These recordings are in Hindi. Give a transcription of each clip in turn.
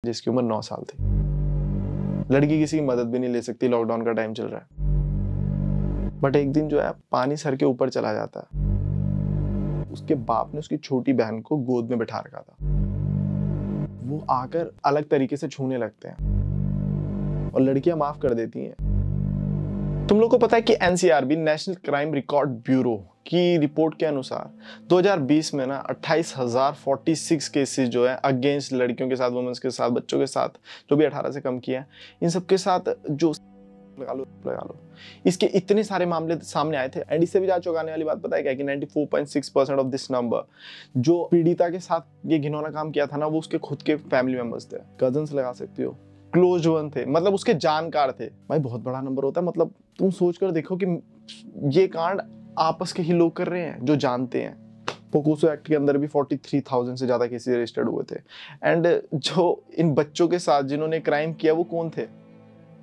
जिसकी उम्र 9 साल थी। लड़की किसी की मदद भी नहीं ले सकती, लॉकडाउन का टाइम चल रहा है। बट एक दिन जो है पानी सर के ऊपर चला जाता है। उसके बाप ने उसकी छोटी बहन को गोद में बिठा रखा था। वो आकर अलग तरीके से छूने लगते हैं और लड़कियां माफ कर देती हैं। तुम लोग को पता है कि NCRB national crime record bureau की रिपोर्ट के अनुसार 2020 में ना 28,046 केसेस जो है अगेंस्ट लड़कियों के साथ, वुमेन्स के साथ, बच्चों के साथ, जो भी 18 से कम किया है, इन सब के साथ जो लगा लो इसके इतने सारे मामले सामने आए थे। एंड इससे भी ज्यादा चौंकाने वाली बात पता है क्या, कि 94.6% ऑफ दिस नंबर जो पीड़िता के साथ ये घिनौना काम किया था ना, वो उसके खुद के फैमिली मेंबर्स थे, कजन्स लगा सकती हो, क्लोज वन थे, मतलब उसके जानकार थे। भाई बहुत बड़ा नंबर होता है। मतलब तुम सोच कर देखो कि ये कांड आपस के ही लोग कर रहे हैं जो जानते हैं। पोक्सो एक्ट के अंदर भी 43,000 से ज्यादा केसेस रजिस्टर्ड हुए थे। एंड जो इन बच्चों के साथ जिन्होंने क्राइम किया वो कौन थे?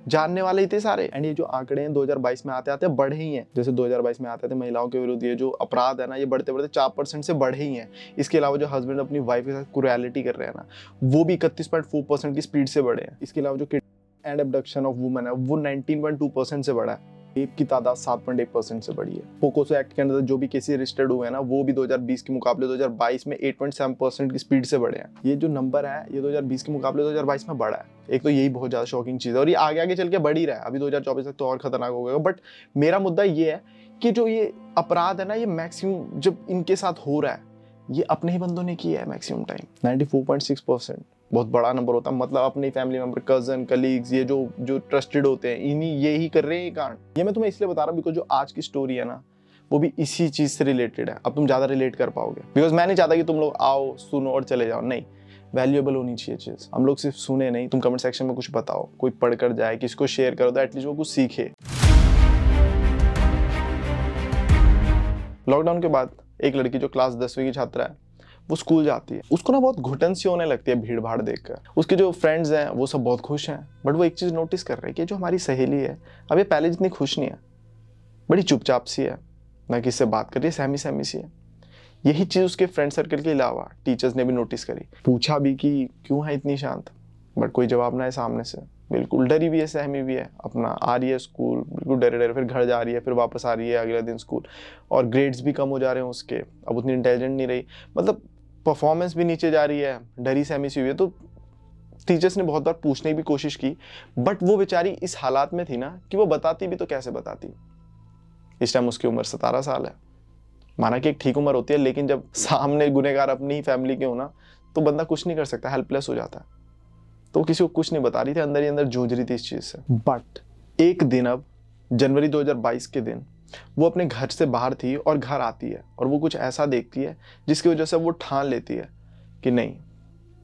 जानने वाले ही थे सारे। एंड ये जो आंकड़े हैं 2022 में आते आते बढ़े ही हैं। जैसे 2022 में आते थे महिलाओं के विरुद्ध ये जो अपराध है ना, ये बढ़ते बढ़ते 4% से बढ़े ही हैं। इसके अलावा जो हस्बैंड अपनी वाइफ के साथ क्रूरैलिटी कर रहे हैं ना, वो भी 31.4% की स्पीड से बढ़े हैं। इसके अलावा जो kidnapping and abduction of women है वो 19.2% से बढ़ा है। रेप की तादाद 7.1% से बढ़ी है। पोक्सो एक्ट के अंदर जो भी केसेस रजिस्टर्ड हुए हैं ना, वो भी 2020 के मुकाबले 2022 में 8.7% की स्पीड से बढ़े हैं। ये जो नंबर है ये 2020 के मुकाबले 2022 में बढ़ा है। एक तो यही बहुत ज्यादा शॉकिंग चीज है और ये आगे आगे चल के बढ़ ही रहा है। अभी 2024 तक तो और खतरनाक हो गएगा। बट मेरा मुद्दा ये है कि जो ये अपराध है ना, ये मैक्सिमम जब इनके साथ हो रहा है, ये अपने ही बंदों ने किया है मैक्सिमम टाइम। 94.6% बहुत बड़ा नंबर होता है। मतलब अपनी फैमिली मेंबर, कजन, कलीग्स, ये जो ट्रस्टेड होते हैं, इन्हीं ये ही कर रहे हैं ये कांड। ये मैं तुम्हें इसलिए बता रहा हूँ बिकॉज जो आज की स्टोरी है ना, वो भी इसी चीज से रिलेटेड है। अब तुम ज्यादा रिलेट कर पाओगे, बिकॉज मैं नहीं चाहता कि तुम लोग आओ, सुनो और चले जाओ। नहीं, वैल्यूएबल होनी चाहिए चीज। हम लोग सिर्फ सुने नहीं, तुम कमेंट सेक्शन में कुछ बताओ, कोई पढ़कर जाए, किसको शेयर करो तो एटलीस्ट वो कुछ सीखे। लॉकडाउन के बाद एक लड़की जो क्लास 10वीं की छात्रा है, वो स्कूल जाती है। उसको ना बहुत घुटन सी होने लगती है भीड़ भाड़ देखकर। उसके जो फ्रेंड्स हैं वो सब बहुत खुश हैं, बट वो एक चीज नोटिस कर रहे हैं कि जो हमारी सहेली है अब ये पहले जितनी खुश नहीं है, बड़ी चुपचाप सी है, ना किससे बात कर रही है, सहमी सहमी सी है। यही चीज उसके फ्रेंड सर्कल के अलावा टीचर्स ने भी नोटिस करी। पूछा भी कि क्यों है इतनी शांत, बट कोई जवाब ना है सामने से। बिल्कुल डरी भी है, सहमी भी है। अपना आ रही है स्कूल, बिल्कुल डरे डरे, फिर घर जा रही है, फिर वापस आ रही है अगले दिन स्कूल। और ग्रेड्स भी कम हो जा रहे हैं उसके, अब उतनी इंटेलिजेंट नहीं रही, मतलब परफॉर्मेंस भी नीचे जा रही है, डरी सहमी सी हुई है। तो टीचर्स ने बहुत बार पूछने की भी कोशिश की, बट वो बेचारी इस हालात में थी ना कि वो बताती भी तो कैसे बताती। इस टाइम उसकी उम्र 17 साल है। माना कि एक ठीक उम्र होती है, लेकिन जब सामने गुनहगार अपनी ही फैमिली के हो ना, तो बंदा कुछ नहीं कर सकता, हेल्पलेस हो जाता है। तो किसी को कुछ नहीं बता रही थी, अंदर ही अंदर जूझ रही थी इस चीज से। बट एक दिन, अब जनवरी 2022 के दिन, वो अपने घर से बाहर थी और घर आती है और वो कुछ ऐसा देखती है जिसकी वजह से वो ठान लेती है कि नहीं,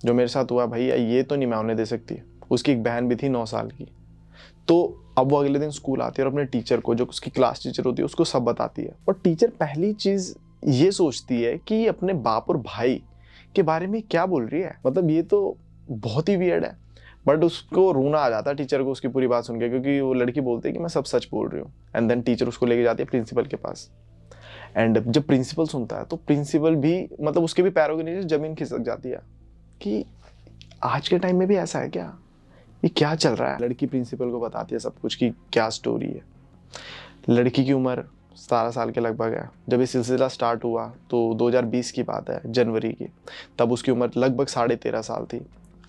जो मेरे साथ हुआ भैया ये तो नहीं मैं उन्हें दे सकती। उसकी एक बहन भी थी 9 साल की। तो अब वो अगले दिन स्कूल आती है और अपने टीचर को, जो उसकी क्लास टीचर होती है, उसको सब बताती है। और टीचर पहली चीज ये सोचती है कि अपने बाप और भाई के बारे में क्या बोल रही है, मतलब ये तो बहुत ही वियर्ड है। बट उसको रोना आ जाता है टीचर को उसकी पूरी बात सुन के, क्योंकि वो लड़की बोलती है कि मैं सब सच बोल रही हूँ। एंड देन टीचर उसको लेके जाती है प्रिंसिपल के पास। एंड जब प्रिंसिपल सुनता है तो प्रिंसिपल भी, मतलब उसके भी पैरों के नीचे जमीन खिसक जाती है कि आज के टाइम में भी ऐसा है क्या, ये क्या चल रहा है। लड़की प्रिंसिपल को बताती है सब कुछ कि क्या स्टोरी है। लड़की की उम्र 17 साल के लगभग है। जब ये सिलसिला स्टार्ट हुआ तो 2020 की बात है, जनवरी की। तब उसकी उम्र लगभग 13.5 साल थी।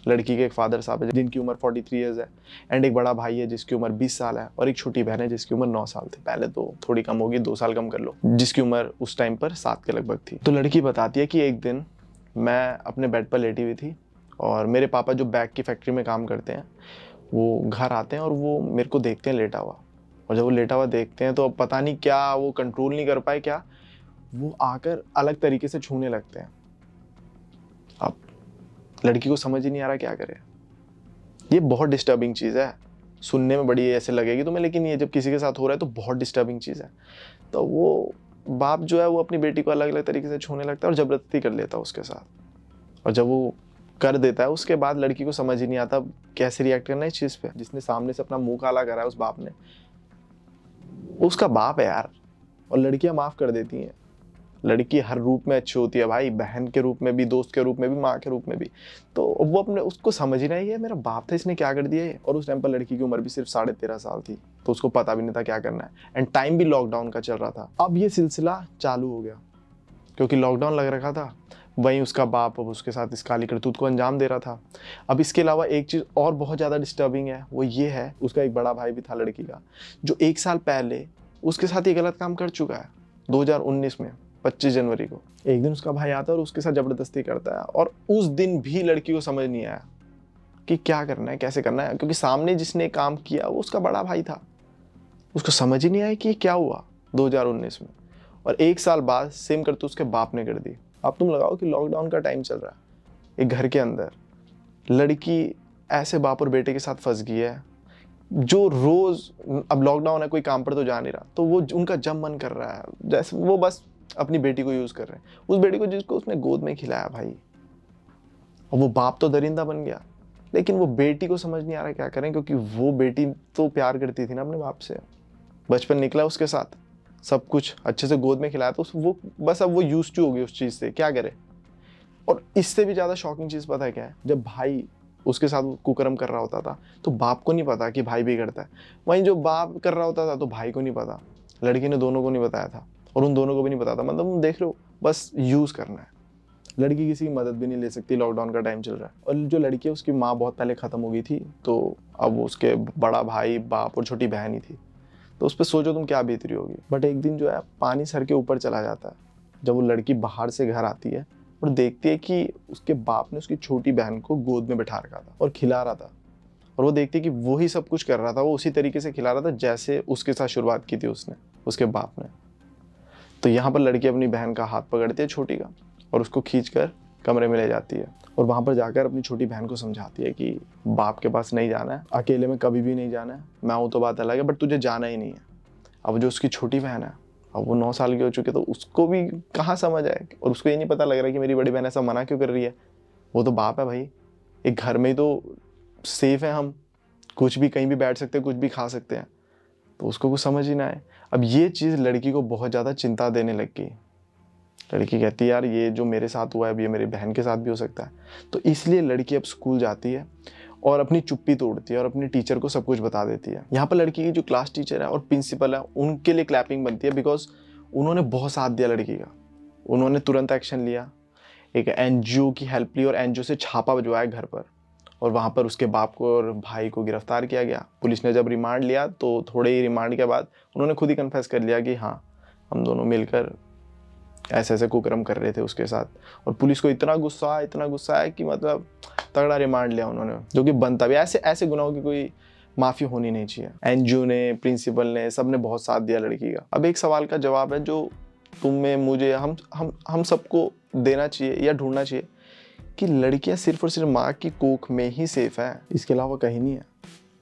लड़की के एक फादर साहब है जिनकी उम्र 43 ईयर्स है। एंड एक बड़ा भाई है जिसकी उम्र 20 साल है, और एक छोटी बहन है जिसकी उम्र 9 साल थी। पहले तो थोड़ी कम होगी, 2 साल कम कर लो, जिसकी उम्र उस टाइम पर 7 के लगभग थी। तो लड़की बताती है कि एक दिन मैं अपने बेड पर लेटी हुई थी और मेरे पापा जो बैग की फैक्ट्री में काम करते हैं, वो घर आते हैं और वो मेरे को देखते हैं लेटा हुआ। और जब वो लेटा हुआ देखते हैं तो अब पता नहीं क्या वो कंट्रोल नहीं कर पाए क्या, वो आकर अलग तरीके से छूने लगते हैं। अब लड़की को समझ ही नहीं आ रहा क्या करे। ये बहुत डिस्टर्बिंग चीज़ है, सुनने में बड़ी ऐसे लगेगी तुम्हें, लेकिन ये जब किसी के साथ हो रहा है तो बहुत डिस्टर्बिंग चीज़ है। तो वो बाप जो है वो अपनी बेटी को अलग अलग तरीके से छूने लगता है और जबरदस्ती कर लेता है उसके साथ। और जब वो कर देता है उसके बाद लड़की को समझ ही नहीं आता कैसे रिएक्ट करना है इस चीज़ पे। जिसने सामने से अपना मुंह काला करा है उस बाप ने, उसका बाप है यार। और लड़कियां माफ कर देती हैं। लड़की हर रूप में अच्छी होती है भाई, बहन के रूप में भी, दोस्त के रूप में भी, माँ के रूप में भी। तो वो अपने उसको समझ ही नहीं है मेरा बाप था, इसने क्या कर दिया है। और उस टाइम पर लड़की की उम्र भी सिर्फ 13.5 साल थी, तो उसको पता भी नहीं था क्या करना है। एंड टाइम भी लॉकडाउन का चल रहा था। अब ये सिलसिला चालू हो गया क्योंकि लॉकडाउन लग रखा था। वहीं उसका बाप अब उसके साथ इस काली करतूत को अंजाम दे रहा था। अब इसके अलावा एक चीज़ और बहुत ज़्यादा डिस्टर्बिंग है, वो ये है उसका एक बड़ा भाई भी था लड़की का, जो 1 साल पहले उसके साथ ये गलत काम कर चुका है 2019 में 25 जनवरी को। एक दिन उसका भाई आता है और उसके साथ ज़बरदस्ती करता है, और उस दिन भी लड़की को समझ नहीं आया कि क्या करना है, कैसे करना है, क्योंकि सामने जिसने काम किया वो उसका बड़ा भाई था। उसको समझ ही नहीं आया कि क्या हुआ 2019 में। और 1 साल बाद सेम करतूत उसके बाप ने कर दी। अब तुम लगाओ कि लॉकडाउन का टाइम चल रहा है, एक घर के अंदर लड़की ऐसे बाप और बेटे के साथ फंस गई है जो रोज, अब लॉकडाउन है, कोई काम पर तो जा नहीं रहा, तो वो उनका जब मन कर रहा है जैसे वो बस अपनी बेटी को यूज कर रहे हैं, उस बेटी को जिसको उसने गोद में खिलाया भाई। और वो बाप तो दरिंदा बन गया, लेकिन वो बेटी को समझ नहीं आ रहा क्या करें, क्योंकि वो बेटी तो प्यार करती थी ना अपने बाप से, बचपन निकला उसके साथ, सब कुछ अच्छे से गोद में खिलाया, तो वो बस अब वो यूज टू हो गई उस चीज़ से, क्या करे। और इससे भी ज़्यादा शॉकिंग चीज़ पता है क्या है, जब भाई उसके साथ कुकर्म कर रहा होता था तो बाप को नहीं पता कि भाई भी करता है, वहीं जो बाप कर रहा होता था तो भाई को नहीं पता, लड़की ने दोनों को नहीं बताया था और उन दोनों को भी नहीं पता था। मतलब तुम देख रहे हो, बस यूज़ करना है। लड़की किसी की मदद भी नहीं ले सकती, लॉकडाउन का टाइम चल रहा है। और जो लड़की है उसकी माँ बहुत पहले ख़त्म हो गई थी, तो अब उसके बड़ा भाई, बाप और छोटी बहन ही थी, तो उस पर सोचो तुम क्या बेहतरी होगी। बट एक दिन जो है पानी सर के ऊपर चला जाता है, जब वो लड़की बाहर से घर आती है और देखती है कि उसके बाप ने उसकी छोटी बहन को गोद में बैठा रखा था और खिला रहा था, और वो देखती है कि वो ही सब कुछ कर रहा था, वो उसी तरीके से खिला रहा था जैसे उसके साथ शुरुआत की थी उसने, उसके बाप ने। तो यहाँ पर लड़की अपनी बहन का हाथ पकड़ती है छोटी का और उसको खींचकर कमरे में ले जाती है, और वहाँ पर जाकर अपनी छोटी बहन को समझाती है कि बाप के पास नहीं जाना है, अकेले में कभी भी नहीं जाना है, मैं हूँ तो बात अलग है, बट तुझे जाना ही नहीं है। अब जो उसकी छोटी बहन है, अब वो 9 साल की हो चुकी है, तो उसको भी कहाँ समझ आए, और उसको ये नहीं पता लग रहा है कि मेरी बड़ी बहन ऐसा मना क्यों कर रही है। वो तो बाप है भाई, एक घर में ही तो सेफ है, हम कुछ भी कहीं भी बैठ सकते हैं, कुछ भी खा सकते हैं, तो उसको कुछ समझ ही ना आए। अब ये चीज़ लड़की को बहुत ज़्यादा चिंता देने लग गई। लड़की कहती है यार ये जो मेरे साथ हुआ है अब ये मेरी बहन के साथ भी हो सकता है। तो इसलिए लड़की अब स्कूल जाती है और अपनी चुप्पी तोड़ती है और अपनी टीचर को सब कुछ बता देती है। यहाँ पर लड़की की जो क्लास टीचर है और प्रिंसिपल है उनके लिए क्लैपिंग बनती है, बिकॉज उन्होंने बहुत साथ दिया लड़की का। उन्होंने तुरंत एक्शन लिया, एक एनजीओ की हेल्प ली और एनजीओ से छापा भिजवाया घर पर, और वहाँ पर उसके बाप को और भाई को गिरफ्तार किया गया। पुलिस ने जब रिमांड लिया तो थोड़े ही रिमांड के बाद उन्होंने खुद ही कन्फेस कर लिया कि हाँ हम दोनों मिलकर ऐसे ऐसे कुकर्म कर रहे थे उसके साथ। और पुलिस को इतना गुस्सा है कि मतलब तगड़ा रिमांड लिया उन्होंने, जो कि बनता भी। ऐसे ऐसे गुनाहों की कोई माफ़ी होनी नहीं चाहिए। एनजीओ ने, प्रिंसिपल ने, सब ने बहुत साथ दिया लड़की का। अब एक सवाल का जवाब है जो तुम में, मुझे, हम सबको देना चाहिए या ढूंढना चाहिए कि लड़कियां सिर्फ और सिर्फ माँ की कोख में ही सेफ है, इसके अलावा कहीं नहीं है।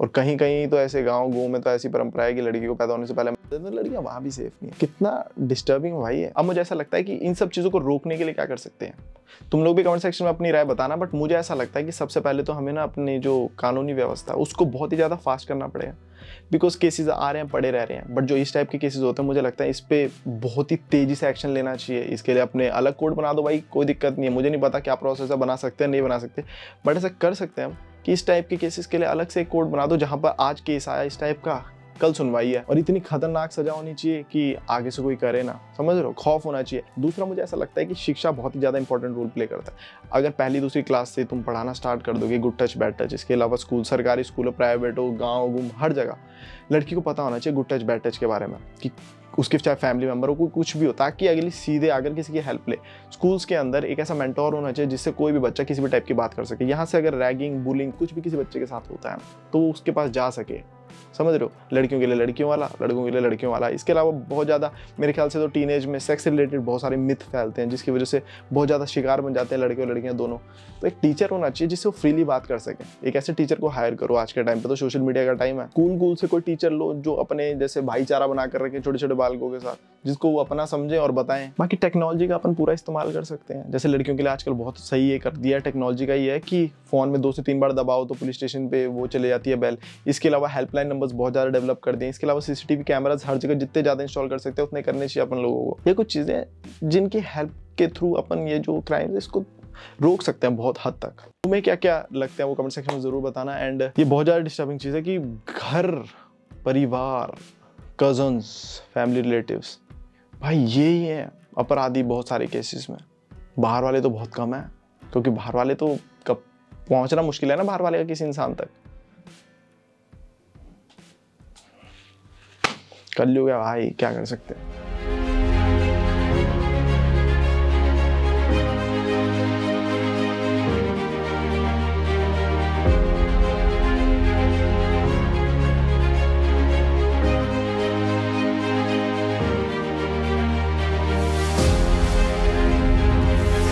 और कहीं कहीं तो ऐसे गाँव में तो ऐसी परंपरा है कि लड़की को पैदा होने से पहले तो लड़कियां वहाँ भी सेफ नहीं है। कितना डिस्टर्बिंग भाई है। अब मुझे ऐसा लगता है कि इन सब चीज़ों को रोकने के लिए क्या कर सकते हैं, तुम लोग भी कमेंट सेक्शन में अपनी राय बताना। बट मुझे ऐसा लगता है कि सबसे पहले तो हमें ना अपनी जो कानूनी व्यवस्था उसको बहुत ही ज़्यादा फास्ट करना पड़ेगा, बिकॉज केसेस आ रहे हैं, पड़े रह रहे हैं। बट जो इस टाइप के केसेस होते हैं मुझे लगता है इस पर बहुत ही तेज़ी से एक्शन लेना चाहिए। इसके लिए अपने अलग कोड बना दो भाई, कोई दिक्कत नहीं है। मुझे नहीं पता क्या प्रोसेस है, बना सकते हैं नहीं बना सकते, बट ऐसा कर सकते हैं हम कि इस टाइप के केसेस के लिए अलग से एक कोड बना दो, जहाँ पर आज केस आया इस टाइप का, कल सुनवाई है, और इतनी खतरनाक सजा होनी चाहिए कि आगे से कोई करे ना, समझ रहे हो, खौफ होना चाहिए। दूसरा मुझे ऐसा लगता है कि शिक्षा बहुत ही ज़्यादा इंपॉर्टेंट रोल प्ले करता है। अगर पहली दूसरी क्लास से तुम पढ़ाना स्टार्ट कर दोगे गुड टच बैड टच, इसके अलावा स्कूल, सरकारी स्कूल हो, प्राइवेट हो, गाँव गुम, हर जगह लड़की को पता होना चाहिए गुड टच बैड टच के बारे में, कि उसके चाहे फैमिली मेम्बर हो, कोई कुछ भी हो, ताकि अगली सीधे अगर किसी की हेल्प ले। स्कूल्स के अंदर एक ऐसा मेंटोर होना चाहिए जिससे कोई भी बच्चा किसी भी टाइप की बात कर सके। यहाँ से अगर रैगिंग, बुलिंग कुछ भी किसी बच्चे के साथ होता है तो वो उसके पास जा सके, समझ रहे हो। लड़कियों के लिए लड़कियों वाला, लड़कों के लिए लड़कियों वाला। इसके अलावा बहुत ज़्यादा मेरे ख्याल से तो टीनेज में सेक्स से रिलेटेड बहुत सारे मिथ फैलते हैं, जिसकी वजह से बहुत ज़्यादा शिकार बन जाते हैं लड़के और लड़कियां दोनों। तो एक टीचर होना चाहिए जिससे वो फ्रीली बात कर सके। एक ऐसे टीचर को हायर करो। आज के टाइम पे तो सोशल मीडिया का टाइम है, कूल से कोई टीचर लो जो अपने जैसे भाईचारा बना कर रखे छोटे छोटे बालकों के साथ, जिसको वो अपना समझे और बताएं। बाकी टेक्नोलॉजी का अपन पूरा इस्तेमाल कर सकते हैं। जैसे लड़कियों के लिए आजकल बहुत सही ये कर दिया टेक्नोलॉजी का, ये है कि फ़ोन में 2 से 3 बार दबाओ तो पुलिस स्टेशन पे वो चले जाती है बेल। इसके अलावा हेल्पलाइन नंबर्स बहुत ज़्यादा डेवलप कर दिए। इसके अलावा सीसीटीवी कैमराज हर जगह जितने ज़्यादा इंस्टॉल कर सकते हैं उतने करने चाहिए अपन लोगों को। ये कुछ चीज़ें जिनकी हेल्प के थ्रू अपन ये जो क्राइम है इसको रोक सकते हैं बहुत हद तक। तुम्हें क्या क्या लगता है वो कमेंट सेक्शन में ज़रूर बताना। एंड ये बहुत ज़्यादा डिस्टर्बिंग चीज़ है कि घर, परिवार, कजन्स, फैमिली, रिलेटिव्स, भाई ये ही है अपराधी बहुत सारे केसेस में। बाहर वाले तो बहुत कम है, क्योंकि बाहर वाले तो कब पहुंचना मुश्किल है ना बाहर वाले का किसी इंसान तक। कलयुग है भाई, क्या कर सकते हैं।